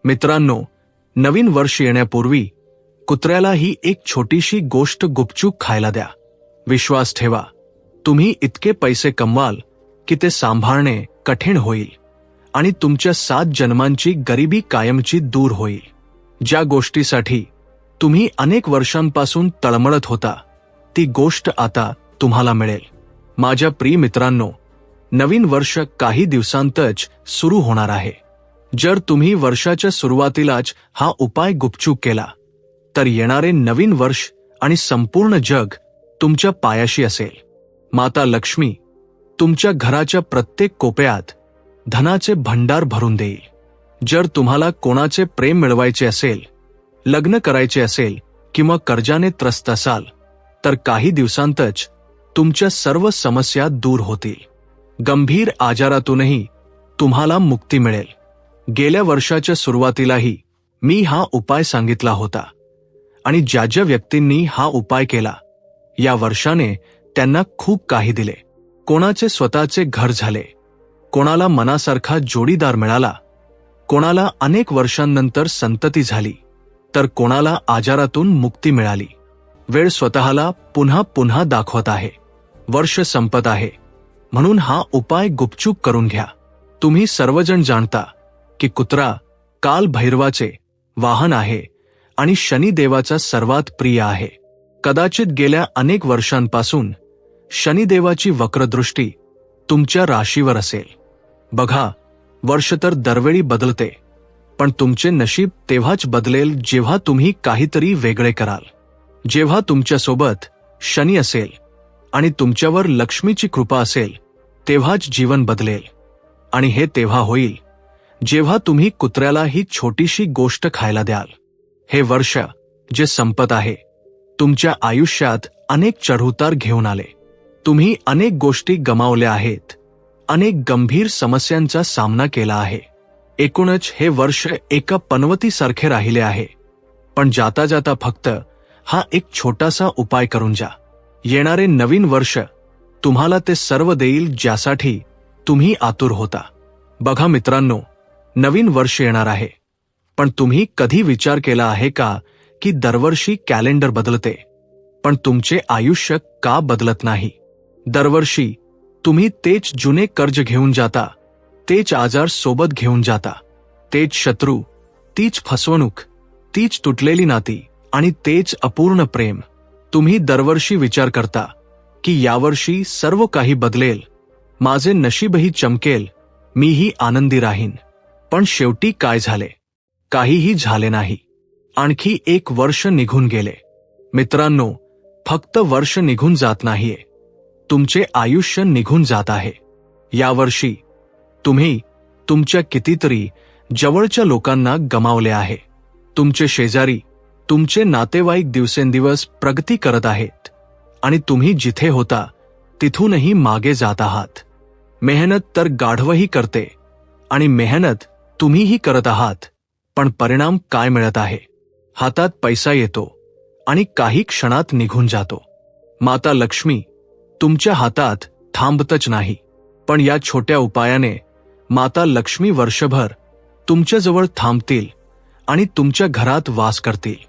मित्रांनो, नवीन वर्ष येण्यापूर्वी कुत्र्याला ही एक छोटीशी गोष्ट गुपचूप खायला द्या. विश्वास ठेवा, तुम्ही इतके पैसे कमवाल की ते सांभाळणे कठीण होईल आणि तुमच्या 7 जन्मांची गरिबी कायमची दूर होईल. ज्या गोष्टीसाठी तुम्ही अनेक वर्षांपासून तळमळत होता, ती गोष्ट आता तुम्हाला मिळेल. माझ्या प्रिय मित्रांनो, नवीन वर्ष काही दिवसांतच सुरू होणार आहे. जर तुम्ही वर्षाच्या सुरुवातीलाच हा उपाय गुपचूप केला, तर येणारे नवीन वर्ष आणि संपूर्ण जग तुमच्या पायाशी असेल. माता लक्ष्मी तुमच्या घराच्या प्रत्येक कोपऱ्यात धनाचे भंडार भरून देईल. जर तुम्हाला कोणाचे प्रेम मिळवायचे असेल, लग्न करायचे असेल किंवा कर्जाने त्रस्त असाल, तर काही दिवसांतच तुमच्या सर्व समस्या दूर होतील. गंभीर आजारातूनही तुम्हाला मुक्ती मिळेल. गेल्या वर्षाच्या सुरुवातीलाही मी हा उपाय सांगितला होता आणि ज्या ज्या व्यक्तींनी हा उपाय केला, या वर्षाने त्यांना खूप काही दिले. कोणाचे स्वतःचे घर झाले, कोणाला मनासारखा जोडीदार मिळाला, कोणाला अनेक वर्षांनंतर संतती झाली, तर कोणाला आजारातून मुक्ती मिळाली. वेळ स्वतःला पुन्हा पुन्हा दाखवत आहे. वर्ष संपत आहे, म्हणून हा उपाय गुपचूप करून घ्या. तुम्ही सर्वजण जाणता की कुत्रा काल भैरवाचे वाहन आहे आणि शनिदेवाचा सर्वात प्रिय आहे. कदाचित गेल्या अनेक वर्षांपासून शनिदेवाची वक्रदृष्टी तुमच्या राशीवर असेल. बघा, वर्ष तर दरवेळी बदलते, पण तुमचे नशीब तेव्हाच बदलेल जेव्हा तुम्ही काहीतरी वेगळे कराल. जेव्हा तुमच्यासोबत शनी असेल आणि तुमच्यावर लक्ष्मीची कृपा असेल, तेव्हाच जीवन बदलेल. आणि हे तेव्हा होईल जेव्हा तुम्ही कुत्र्याला ही छोटीशी गोष्ट खायला द्याल. हे वर्ष जे संपत आहे, तुमच्या आयुष्यात अनेक चढउतार घेऊन आले. तुम्ही अनेक गोष्टी गमावल्या आहेत, अनेक गंभीर समस्यांचा सामना केला आहे. एकूणच हे वर्ष एका पनवतीसारखे राहिले आहे. पण जाता जाता फक्त हा एक छोटासा उपाय करून जा. येणारे नवीन वर्ष तुम्हाला ते सर्व देईल ज्यासाठी तुम्ही आतुर होता. बघा मित्रांनो, नवीन वर्ष येणार आहे, पण तुम्ही कधी विचार केला आहे का की दरवर्षी कॅलेंडर बदलते, पण तुमचे आयुष्य का बदलत नाही? दरवर्षी तुम्ही तेच जुने कर्ज घेऊन जाता, तेच आजार सोबत घेऊन जाता, तेच शत्रू, तीच फसवणूक, तीच तुटलेली नाती आणि तेच अपूर्ण प्रेम. तुम्ही दरवर्षी विचार करता की यावर्षी सर्व काही बदलेल, माझे नशीबही चमकेल, मीही आनंदी राहीन. पण शेवटी काय झाले? काहीही झाले नाही. आणखी एक वर्ष निघून गेले. मित्रांनो, फक्त वर्ष निघून जात नाहीये, तुमचे आयुष्य निघून जात आहे. यावर्षी तुम्ही तुमच्या कितीतरी जवळच्या लोकांना गमावले आहे. तुमचे शेजारी, तुमचे नातेवाईक दिवसेंदिवस प्रगती करत आहेत आणि तुम्ही जिथे होता तिथूनही मागे जात आहात. मेहनत तर गाढवही करते आणि मेहनत तुम्हीही करत आहात, पण परिणाम काय मिळत आहे? हातात पैसा येतो आणि काही क्षणात निघून जातो. माता लक्ष्मी तुमच्या हातात थांबतच नाही, पण या छोट्या उपायाने माता लक्ष्मी वर्षभर तुमच्याजवळ थांबतील आणि तुमच्या घरात वास करतील.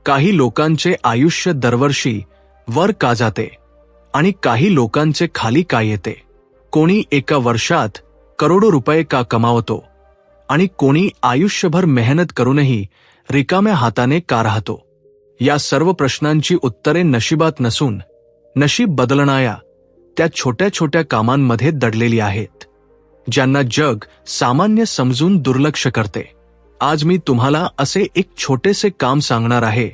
काही लोकांचे आयुष्य दरवर्षी वर का जाते आणि काही लोकांचे खाली का येते? कोणी एका वर्षात करोडो रुपये का कमावतो आणि कोणी आयुष्यभर मेहनत करूनही रिकाम्या हाताने का राहतो? या सर्व प्रश्नांची उत्तरे नशिबात नसून नशीब बदलणाऱ्या त्या छोट्या छोट्या कामांमध्ये दडलेली आहेत, ज्यांना जग सामान्य समजून दुर्लक्ष करते. आज मी तुम्हाला असे एक छोटेसे काम सांगणार आहे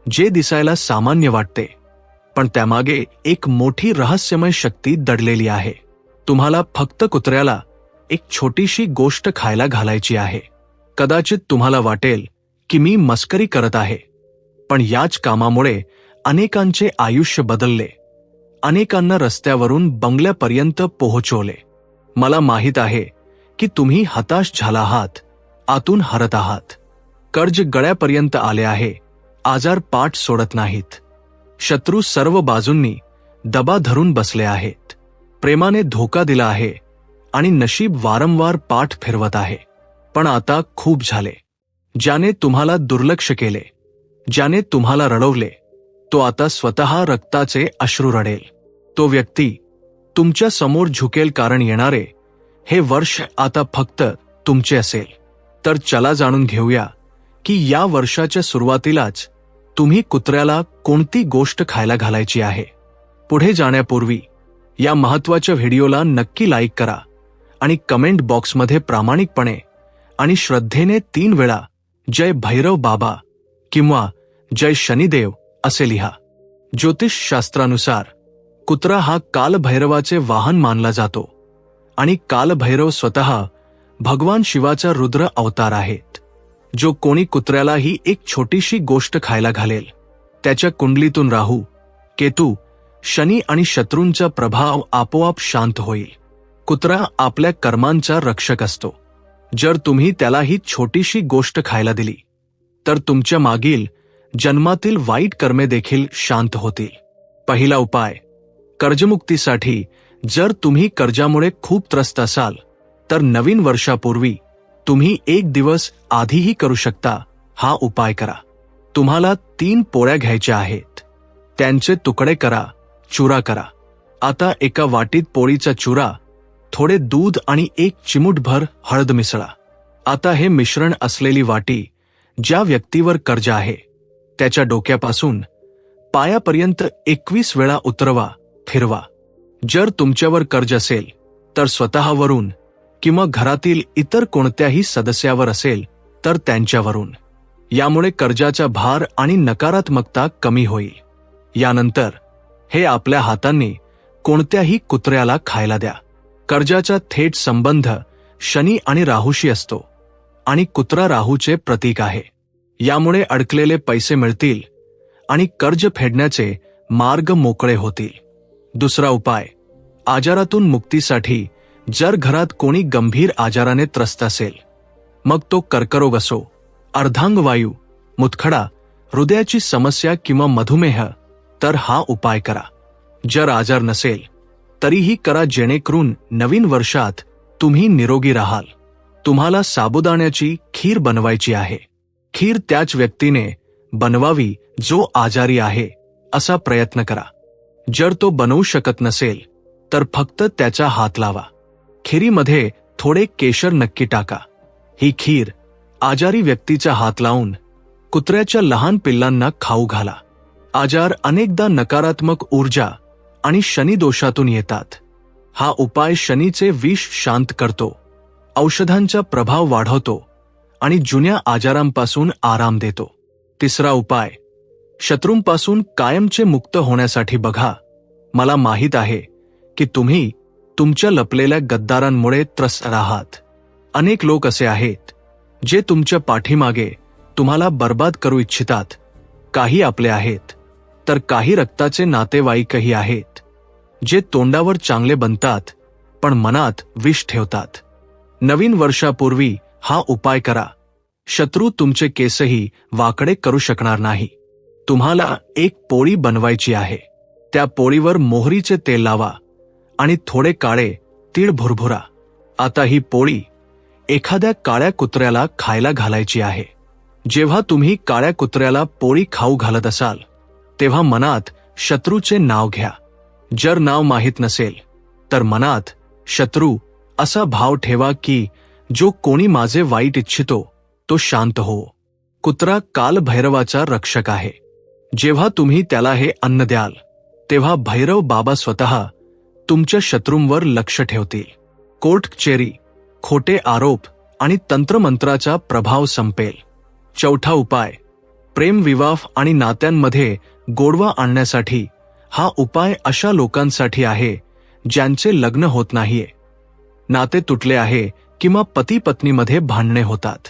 जे दिसायला सामान्य वाटते, पण त्यामागे एक मोठी रहस्यमय शक्ती दडलेली आहे. तुम्हाला फक्त कुत्र्याला एक छोटीशी गोष्ट खायला घालायची आहे. कदाचित तुम्हाला वाटेल की मी मस्करी करत आहे, पण याच कामामुळे अनेकांचे आयुष्य बदलले, अनेकांना रस्त्यावरून बंगल्यापर्यंत पोहोचवले. मला माहीत आहे की तुम्ही हताश झाला आहात, आतून हरत आहात. कर्ज गळ्यापर्यंत आले आहे, आजार पाठ सोडत नाहीत, शत्रू सर्व बाजूंनी दबा धरून बसले आहेत, प्रेमाने धोका दिला आहे आणि नशीब वारंवार पाठ फिरवत आहे. पण आता खूप झाले. ज्याने तुम्हाला दुर्लक्ष केले, ज्याने तुम्हाला रडवले, तो आता स्वतः रक्ताचे अश्रू रडेल. तो व्यक्ती तुमच्या समोर झुकेल, कारण येणारे हे वर्ष आता फक्त तुमचे असेल. तर चला जाणून घेऊया की या वर्षाच्या सुरुवातीलाच तुम्ही कुत्र्याला कोणती गोष्ट खायला घालायची आहे. पुढे जाण्यापूर्वी या महत्त्वाच्या व्हिडिओला नक्की लाईक करा आणि कमेंट बॉक्समध्ये प्रामाणिकपणे आणि श्रद्धेने 3 वेळा जय भैरव बाबा किंवा जय शनिदेव असे लिहा. ज्योतिषशास्त्रानुसार कुत्रा हा कालभैरवाचे वाहन मानला जातो आणि कालभैरव स्वतः भगवान शिवाचा रुद्र अवतार आहेत. जो कोणी कुत्र्याला ही एक छोटीशी गोष्ट खायला घालेल, त्याच्या कुंडलीतून राहू, केतू, शनी आणि शत्रूंचा प्रभाव आपोआप शांत होईल. कुत्रा आपल्या कर्मांचा रक्षक असतो. जर तुम्ही त्याला ही छोटीशी गोष्ट खायला दिली तर तुमच्या मागील जन्मातील वाईट कर्मे देखील शांत होतील. पहिला उपाय, कर्जमुक्तीसाठी. जर तुम्ही कर्जामुळे खूप त्रस्त असाल तर नवीन वर्षापूर्वी तुम्ही 1 दिवस आधीही करू शकता हा उपाय करा. तुम्हाला 3 पोळ्या घ्यायच्या आहेत. त्यांचे तुकडे करा, चुरा करा. आता एका वाटीत पोळीचा चुरा, थोडे दूध आणि 1 चिमूटभर हळद मिसळा. आता हे मिश्रण असलेली वाटी ज्या व्यक्तीवर कर्ज आहे त्याच्या डोक्यापासून पायापर्यंत 21 वेळा उतरवा, फिरवा. जर तुमच्यावर कर्ज असेल तर स्वतःवरून किंवा घरातील इतर कोणत्याही सदस्यावर असेल तर त्यांच्यावरून. यामुळे कर्जाचा भार आणि नकारात्मकता कमी होईल. यानंतर हे आपल्या हातांनी कोणत्याही कुत्र्याला खायला द्या. कर्जाचा थेट संबंध शनी आणि राहूशी असतो आणि कुत्रा राहूचे प्रतीक आहे. यामुळे अडकलेले पैसे मिळतील आणि कर्ज फेडण्याचे मार्ग मोकळे होतील. दुसरा उपाय, आजारातून मुक्तीसाठी. जर घरात कोणी गंभीर आजाराने त्रस्त असेल, मग तो कर्करोग असो, अर्धांगवायू, मुतखडा, हृदयाची समस्या किंवा मधुमेह, तर हा उपाय करा. जर आजार नसेल तरीही करा, जेणेकरून नवीन वर्षात तुम्ही निरोगी राहाल. तुम्हाला साबुदाण्याची खीर बनवायची आहे. खीर त्याच व्यक्तीने बनवावी जो आजारी आहे असा प्रयत्न करा. जर तो बनवू शकत नसेल तर फक्त त्याचा हात लावा. खिरीमध्ये थोडे केशर नक्की टाका. ही खीर आजारी व्यक्तीचा हात लावून कुत्र्याच्या लहान पिल्लांना खाऊ घाला. आजार अनेकदा नकारात्मक ऊर्जा आणि शनिदोषातून येतात. हा उपाय शनीचे विष शांत करतो, औषधांचा प्रभाव वाढवतो आणि जुन्या आजारांपासून आराम देतो. तिसरा उपाय, शत्रूंपासून कायमचे मुक्त होण्यासाठी. बघा, मला माहीत आहे की तुम्ही तुमच्या लपलेल्या गद्दारांमुळे त्रस्त आहात. अनेक लोक असे आहेत जे तुमच्या पाठीमागे तुम्हाला बर्बाद करू इच्छितात. काही आपले आहेत तर काही रक्ताचे नातेवाईकही आहेत जे तोंडावर चांगले बनतात पण मनात विष ठेवतात. नवीन वर्षापूर्वी हा उपाय करा. शत्रू तुमचे केसही वाकडे करू शकणार नाही. तुम्हाला एक पोळी बनवायची आहे. त्या पोळीवर मोहरीचे तेल लावा आणि थोडे काळे तीळ भुरभुरा. आता ही पोळी एखाद्या काळ्या कुत्र्याला खायला घालायची आहे. जेव्हा तुम्ही काळ्या कुत्र्याला पोळी खाऊ घालत असाल तेव्हा मनात शत्रूचे नाव घ्या. जर नाव माहीत नसेल तर मनात शत्रू असा भाव ठेवा की जो कोणी माझे वाईट इच्छितो तो शांत हो. कुत्रा कालभैरवाचा रक्षक आहे. जेव्हा तुम्ही त्याला हे अन्न द्याल तेव्हा भैरव बाबा स्वतः तुमच्या शत्रूंवर लक्ष ठेवतील. कोर्ट कचेरी, खोटे आरोप आणि तंत्रमंत्राचा प्रभाव संपेल. चौथा उपाय, प्रेम विवाह आणि नात्यांमध्ये गोडवा आणण्यासाठी. हा उपाय अशा लोकांसाठी आहे ज्यांचे लग्न होत नाहीये, नाते तुटले आहे किंवा पती पत्नीमध्ये भांडणे होतात.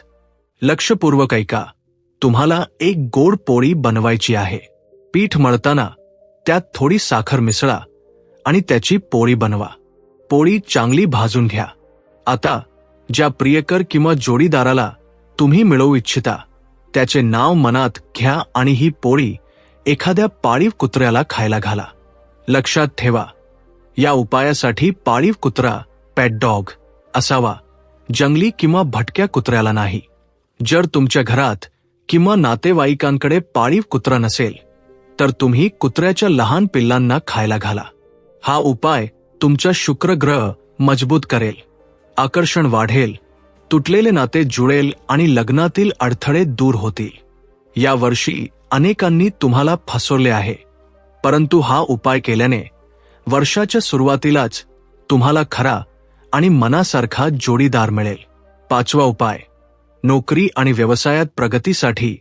लक्षपूर्वक ऐका. तुम्हाला एक गोड पोळी बनवायची आहे. पीठ मळताना त्यात थोडी साखर मिसळा आणि त्याची पोळी बनवा. पोळी चांगली भाजून घ्या. आता ज्या प्रियकर किंवा जोडीदाराला तुम्ही मिळवू इच्छिता त्याचे नाव मनात घ्या आणि ही पोळी एखाद्या पाळीव कुत्र्याला खायला घाला. लक्षात ठेवा, या उपायासाठी पाळीव कुत्रा, पेट डॉग असावा, जंगली किंवा भटक्या कुत्र्याला नाही. जर तुमच्या घरात किंवा नातेवाईकांकडे पाळीव कुत्रा नसेल तर तुम्ही कुत्र्याच्या लहान पिल्लांना खायला घाला. हा उपाय तुमचा शुक्र ग्रह मजबूत करेल, आकर्षण वाढेल, तुटलेले नाते जुळेल आणि लग्नातील अडथळे दूर होतील. या वर्षी अनेकांनी तुम्हाला फसवले आहे, परंतु हा उपाय केल्याने वर्षाच्या सुरुवातीलाच तुम्हाला खरा आणि मनासारखा जोडीदार मिळेल. 5वा उपाय, नोकरी आणि व्यवसायात प्रगतीसाठी.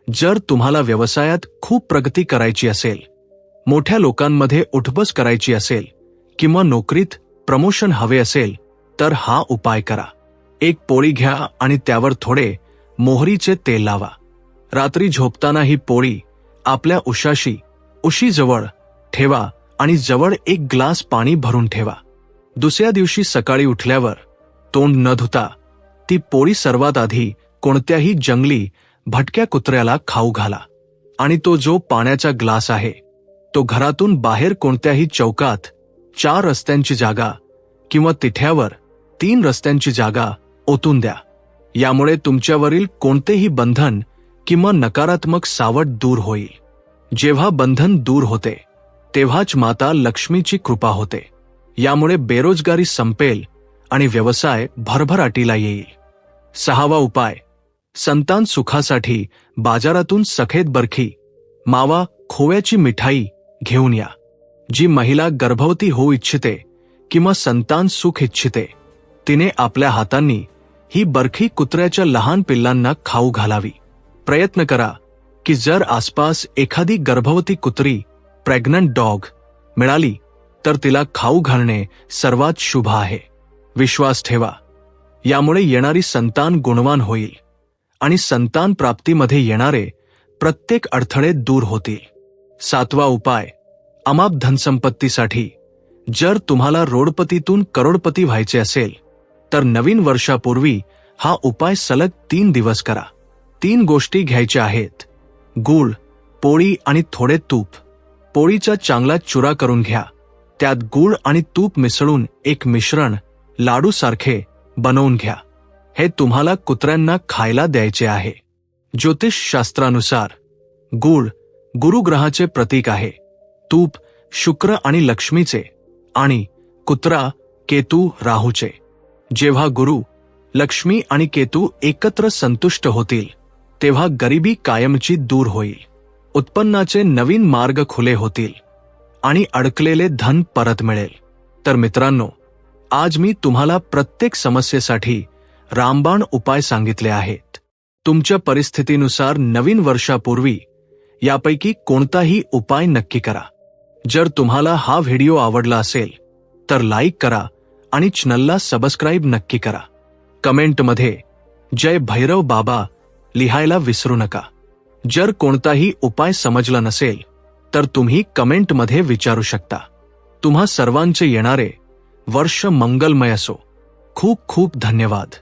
जर तुम्हाला व्यवसायात खूप प्रगती करायची असेल, मोठ्या लोकांमध्ये उठबस करायची असेल किंवा नोकरीत प्रमोशन हवे असेल तर हा उपाय करा. एक पोळी घ्या आणि त्यावर थोडे मोहरीचे तेल लावा. रात्री झोपताना ही पोळी आपल्या उशीजवळ ठेवा आणि जवळ एक ग्लास पाणी भरून ठेवा. दुसऱ्या दिवशी सकाळी उठल्यावर तोंड न धुता ती पोळी सर्वात आधी कोणत्याही जंगली भटक्या कुत्र्याला खाऊ घाला आणि तो जो पाण्याचा ग्लास आहे तो घरातून बाहेर कोणत्याही चौकात 4 रस्त्यांची जागा किंवा तिठ्यावर 3 रस्त्यांची जागा ओतून द्या. यामुळे तुमच्यावरील कोणतेही बंधन किंवा नकारात्मक सावट दूर होईल. जेव्हा बंधन दूर होते तेव्हाच माता लक्ष्मीची कृपा होते. यामुळे बेरोजगारी संपेल आणि व्यवसाय भरभराटीला येईल. 6वा उपाय, संतान सुखासाठी बाजारातून सफेद बर्फी, मावा, खोव्याची मिठाई घेऊन या. जी महिला गर्भवती होऊ इच्छिते किंवा संतान सुख इच्छिते तिने आपल्या हातांनी ही बर्फी कुत्र्याच्या लहान पिल्लांना खाऊ घालावी. प्रयत्न करा की जर आसपास एखादी गर्भवती कुत्री, प्रेग्नंट डॉग मिळाली तर तिला खाऊ घालणे सर्वात शुभ आहे. विश्वास ठेवा, यामुळे येणारी संतान गुणवान होईल आणि संतान प्राप्तीमध्ये येणारे प्रत्येक अडथळे दूर होतील. 7वा उपाय, अमाप धनसंपत्तीसाठी. जर तुम्हाला रोडपतीतून करोडपती व्हायचे असेल तर नवीन वर्षापूर्वी हा उपाय सलग 3 दिवस करा. 3 गोष्टी घ्यायच्या आहेत: गूळ, पोळी आणि थोडे तूप. पोळीचा चांगला चुरा करून घ्या. त्यात गूळ आणि तूप मिसळून एक मिश्रण लाडूसारखे बनवून घ्या. हे तुम्हाला कुत्र्यांना खायला द्यायचे आहे. ज्योतिषशास्त्रानुसार गूळ गुरुग्रहाचे प्रतीक आहे, तूप शुक्र आणि लक्ष्मीचे आणि कुत्रा केतू राहूचे. जेव्हा गुरु, लक्ष्मी आणि केतू एकत्र संतुष्ट होतील तेव्हा गरिबी कायमची दूर होईल, उत्पन्नाचे नवीन मार्ग खुले होतील आणि अडकलेले धन परत मिळेल. तर मित्रांनो, आज मी तुम्हाला प्रत्येक समस्येसाठी रामबाण उपाय सांगितले आहेत. तुमच्या परिस्थितीनुसार नवीन वर्षापूर्वी यापैकी कोणताही उपाय नक्की करा. जर तुम्हाला हा व्हिडिओ आवडला असेल तर लाईक करा आणि चॅनलला सबस्क्राईब नक्की करा. कमेंटमध्ये जय भैरव बाबा लिहायला विसरू नका. जर कोणताही उपाय समजला नसेल तर तुम्ही कमेंटमध्ये विचारू शकता. तुम्हा सर्वांचे येणारे वर्ष मंगलमय असो. खूप खूप धन्यवाद.